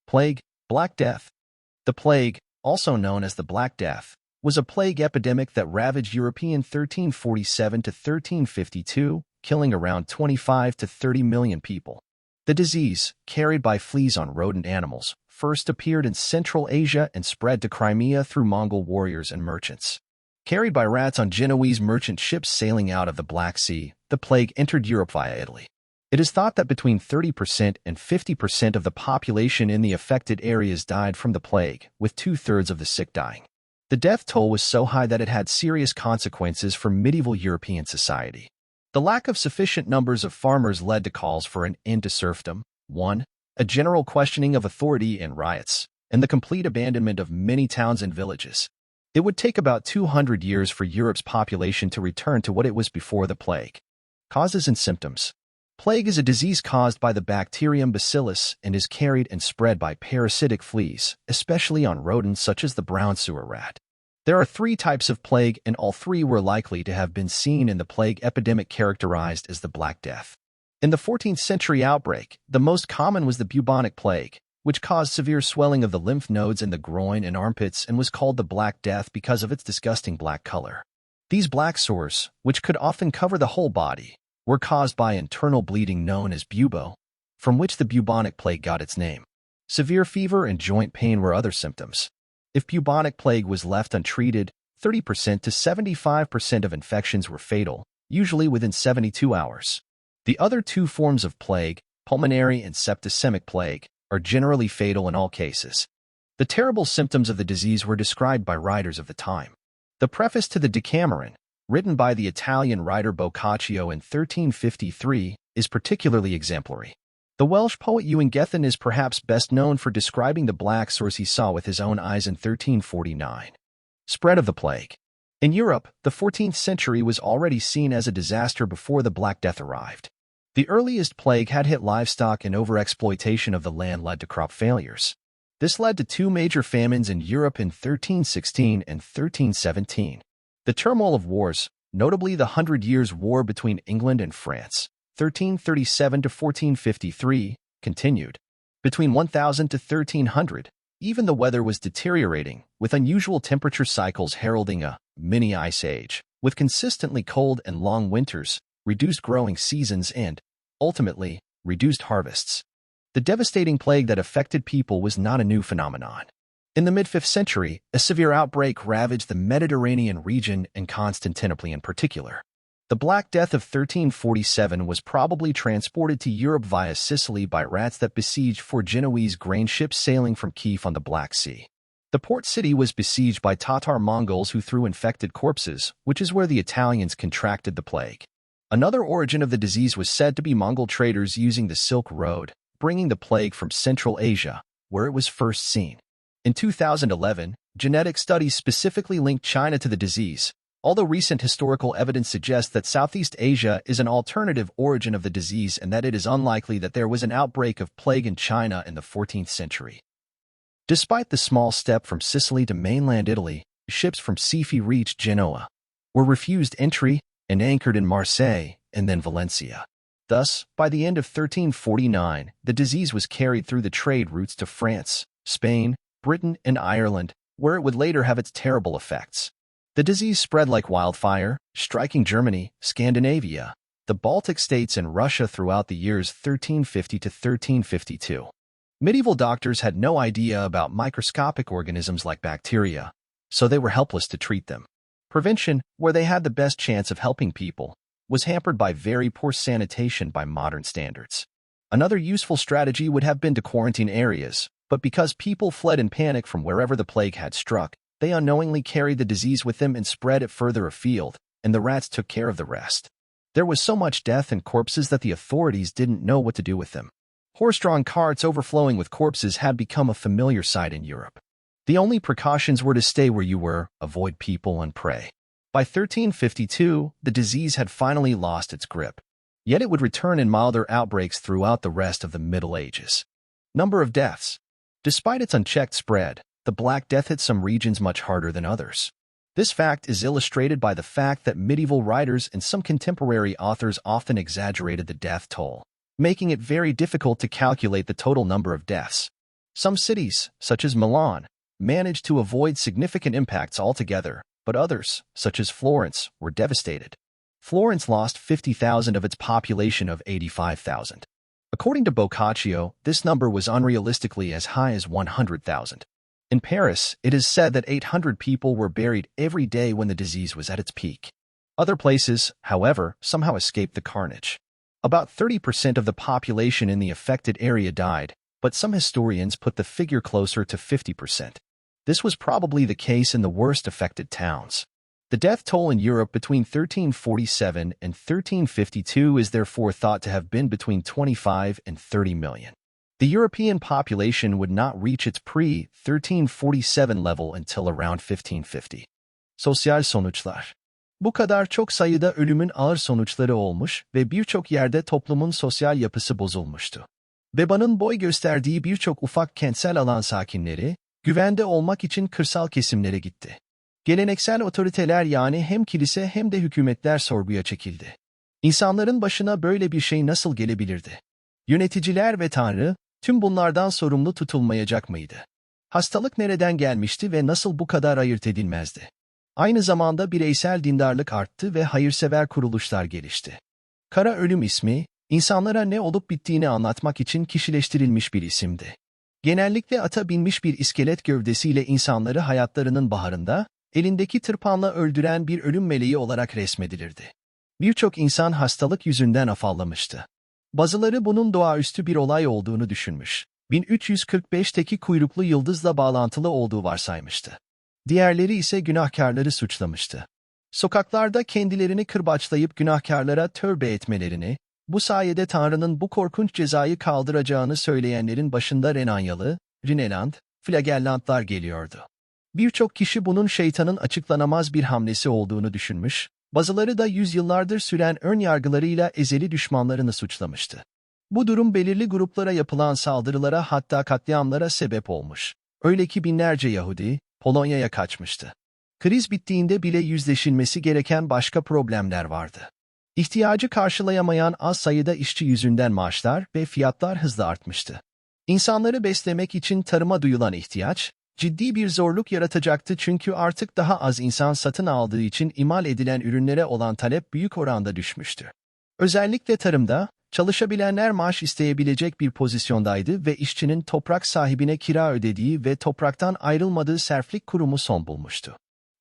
Plague, Black Death. The plague, also known as the Black Death, was a plague epidemic that ravaged European 1347 to 1352, killing around 25 to 30 million people. The disease, carried by fleas on rodent animals, first appeared in Central Asia and spread to Crimea through Mongol warriors and merchants. Carried by rats on Genoese merchant ships sailing out of the Black Sea, the plague entered Europe via Italy. It is thought that between 30% and 50% of the population in the affected areas died from the plague, with two-thirds of the sick dying. The death toll was so high that it had serious consequences for medieval European society. The lack of sufficient numbers of farmers led to calls for an end to serfdom, a general questioning of authority and riots, and the complete abandonment of many towns and villages. It would take about 200 years for Europe's population to return to what it was before the plague. Causes and symptoms. Plague is a disease caused by the bacterium Bacillus and is carried and spread by parasitic fleas, especially on rodents such as the brown sewer rat. There are 3 types of plague, and all 3 were likely to have been seen in the plague epidemic characterized as the Black Death. In the 14th century outbreak, the most common was the bubonic plague, which caused severe swelling of the lymph nodes in the groin and armpits and was called the Black Death because of its disgusting black color. These black sores, which could often cover the whole body, were caused by internal bleeding known as bubo, from which the bubonic plague got its name. Severe fever and joint pain were other symptoms. If bubonic plague was left untreated, 30% to 75% of infections were fatal, usually within 72 hours. The other 2 forms of plague, pulmonary and septicemic plague, are generally fatal in all cases. The terrible symptoms of the disease were described by writers of the time. The preface to the Decameron, written by the Italian writer Boccaccio in 1353, is particularly exemplary. The Welsh poet Ewan Gethin is perhaps best known for describing the black sores he saw with his own eyes in 1349. Spread of the plague. In Europe, the 14th century was already seen as a disaster before the Black Death arrived. The earliest plague had hit livestock, and overexploitation of the land led to crop failures. This led to 2 major famines in Europe in 1316 and 1317. The turmoil of wars, notably the 100 Years' War between England and France, 1337 to 1453, continued. Between 1000 to 1300, even the weather was deteriorating, with unusual temperature cycles heralding a mini ice age, with consistently cold and long winters, reduced growing seasons and, ultimately, reduced harvests. The devastating plague that affected people was not a new phenomenon. In the mid-5th century, a severe outbreak ravaged the Mediterranean region and Constantinople in particular. The Black Death of 1347 was probably transported to Europe via Sicily by rats that besieged 4 Genoese grain ships sailing from Kiev on the Black Sea. The port city was besieged by Tatar Mongols who threw infected corpses, which is where the Italians contracted the plague. Another origin of the disease was said to be Mongol traders using the Silk Road, bringing the plague from Central Asia, where it was first seen. In 2011, genetic studies specifically linked China to the disease, although recent historical evidence suggests that Southeast Asia is an alternative origin of the disease and that it is unlikely that there was an outbreak of plague in China in the 14th century. Despite the small step from Sicily to mainland Italy, ships from Sifi reached Genoa, were refused entry, and anchored in Marseille and then Valencia. Thus, by the end of 1349, the disease was carried through the trade routes to France, Spain, Britain, and Ireland, where it would later have its terrible effects. The disease spread like wildfire, striking Germany, Scandinavia, the Baltic states, and Russia throughout the years 1350 to 1352. Medieval doctors had no idea about microscopic organisms like bacteria, so they were helpless to treat them. Prevention, where they had the best chance of helping people, was hampered by very poor sanitation by modern standards. Another useful strategy would have been to quarantine areas, but because people fled in panic from wherever the plague had struck, they unknowingly carried the disease with them and spread it further afield, and the rats took care of the rest. There was so much death and corpses that the authorities didn't know what to do with them. Horse-drawn carts overflowing with corpses had become a familiar sight in Europe. The only precautions were to stay where you were, avoid people, and pray. By 1352, the disease had finally lost its grip. Yet it would return in milder outbreaks throughout the rest of the Middle Ages. Number of deaths. Despite its unchecked spread, the Black Death hit some regions much harder than others. This fact is illustrated by the fact that medieval writers and some contemporary authors often exaggerated the death toll, making it very difficult to calculate the total number of deaths. Some cities, such as Milan, managed to avoid significant impacts altogether, but others, such as Florence, were devastated. Florence lost 50,000 of its population of 85,000. According to Boccaccio, this number was unrealistically as high as 100,000. In Paris, it is said that 800 people were buried every day when the disease was at its peak. Other places, however, somehow escaped the carnage. About 30% of the population in the affected area died, but some historians put the figure closer to 50%. This was probably the case in the worst affected towns. The death toll in Europe between 1347 and 1352 is therefore thought to have been between 25 and 30 million. The European population would not reach its pre-1347 level until around 1550. Sosyal sonuçlar. Bu kadar çok sayıda ölümün ağır sonuçları olmuş ve birçok yerde toplumun sosyal yapısı bozulmuştu. Vebanın boy gösterdiği birçok ufak kentsel alan sakinleri, güvende olmak için kırsal kesimlere gitti. Geleneksel otoriteler yani hem kilise hem de hükümetler sorguya çekildi. İnsanların başına böyle bir şey nasıl gelebilirdi? Yöneticiler ve Tanrı, tüm bunlardan sorumlu tutulmayacak mıydı? Hastalık nereden gelmişti ve nasıl bu kadar ayırt edilmezdi? Aynı zamanda bireysel dindarlık arttı ve hayırsever kuruluşlar gelişti. Kara ölüm ismi, insanlara ne olup bittiğini anlatmak için kişileştirilmiş bir isimdi. Genellikle ata binmiş bir iskelet gövdesiyle insanları hayatlarının baharında, elindeki tırpanla öldüren bir ölüm meleği olarak resmedilirdi. Birçok insan hastalık yüzünden afallamıştı. Bazıları bunun doğaüstü bir olay olduğunu düşünmüş. 1345'teki kuyruklu yıldızla bağlantılı olduğu varsaymıştı. Diğerleri ise günahkarları suçlamıştı. Sokaklarda kendilerini kırbaçlayıp günahkarlara tövbe etmelerini, bu sayede Tanrı'nın bu korkunç cezayı kaldıracağını söyleyenlerin başında Renanyalı, Rineland, Flagellandlar geliyordu. Birçok kişi bunun şeytanın açıklanamaz bir hamlesi olduğunu düşünmüş, bazıları da yüzyıllardır süren ön yargılarıyla ezeli düşmanlarını suçlamıştı. Bu durum belirli gruplara yapılan saldırılara hatta katliamlara sebep olmuş. Öyle ki binlerce Yahudi, Polonya'ya kaçmıştı. Kriz bittiğinde bile yüzleşilmesi gereken başka problemler vardı. İhtiyacı karşılayamayan az sayıda işçi yüzünden maaşlar ve fiyatlar hızla artmıştı. İnsanları beslemek için tarıma duyulan ihtiyaç, ciddi bir zorluk yaratacaktı çünkü artık daha az insan satın aldığı için imal edilen ürünlere olan talep büyük oranda düşmüştü. Özellikle tarımda, çalışabilenler maaş isteyebilecek bir pozisyondaydı ve işçinin toprak sahibine kira ödediği ve topraktan ayrılmadığı serflik kurumu son bulmuştu.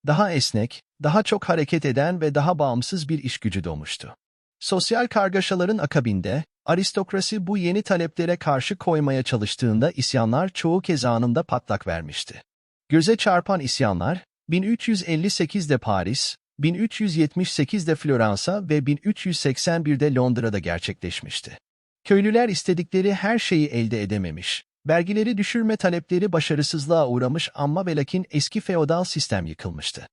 Daha esnek, daha çok hareket eden ve daha bağımsız bir işgücü doğmuştu. Sosyal kargaşaların akabinde, aristokrasi bu yeni taleplere karşı koymaya çalıştığında isyanlar çoğu kez anında patlak vermişti. Göze çarpan isyanlar, 1358'de Paris, 1378'de Floransa ve 1381'de Londra'da gerçekleşmişti. Köylüler istedikleri her şeyi elde edememiş, vergileri düşürme talepleri başarısızlığa uğramış ama ve lakin eski feodal sistem yıkılmıştı.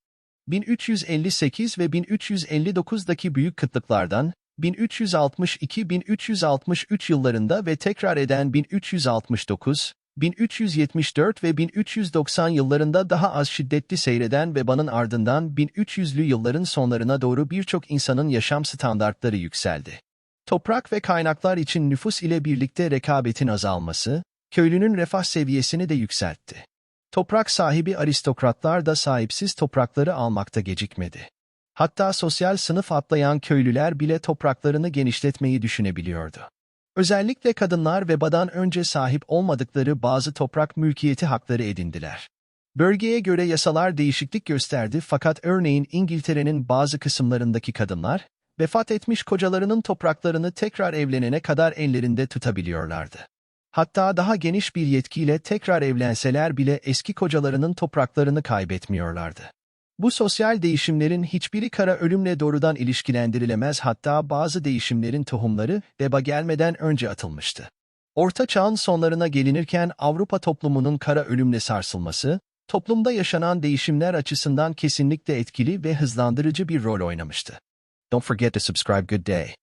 1358 ve 1359'daki büyük kıtlıklardan, 1362-1363 yıllarında ve tekrar eden 1369, 1374 ve 1390 yıllarında daha az şiddetli seyreden vebanın ardından 1300'lü yılların sonlarına doğru birçok insanın yaşam standartları yükseldi. Toprak ve kaynaklar için nüfus ile birlikte rekabetin azalması, köylünün refah seviyesini de yükseltti. Toprak sahibi aristokratlar da sahipsiz toprakları almakta gecikmedi. Hatta sosyal sınıf atlayan köylüler bile topraklarını genişletmeyi düşünebiliyordu. Özellikle kadınlar vebadan önce sahip olmadıkları bazı toprak mülkiyeti hakları edindiler. Bölgeye göre yasalar değişiklik gösterdi fakat örneğin İngiltere'nin bazı kısımlarındaki kadınlar, vefat etmiş kocalarının topraklarını tekrar evlenene kadar ellerinde tutabiliyorlardı. Hatta daha geniş bir yetkiyle tekrar evlenseler bile eski kocalarının topraklarını kaybetmiyorlardı. Bu sosyal değişimlerin hiçbiri kara ölümle doğrudan ilişkilendirilemez, hatta bazı değişimlerin tohumları veba gelmeden önce atılmıştı. Orta Çağ'ın sonlarına gelinirken Avrupa toplumunun kara ölümle sarsılması, toplumda yaşanan değişimler açısından kesinlikle etkili ve hızlandırıcı bir rol oynamıştı. Don't forget to subscribe. Good day.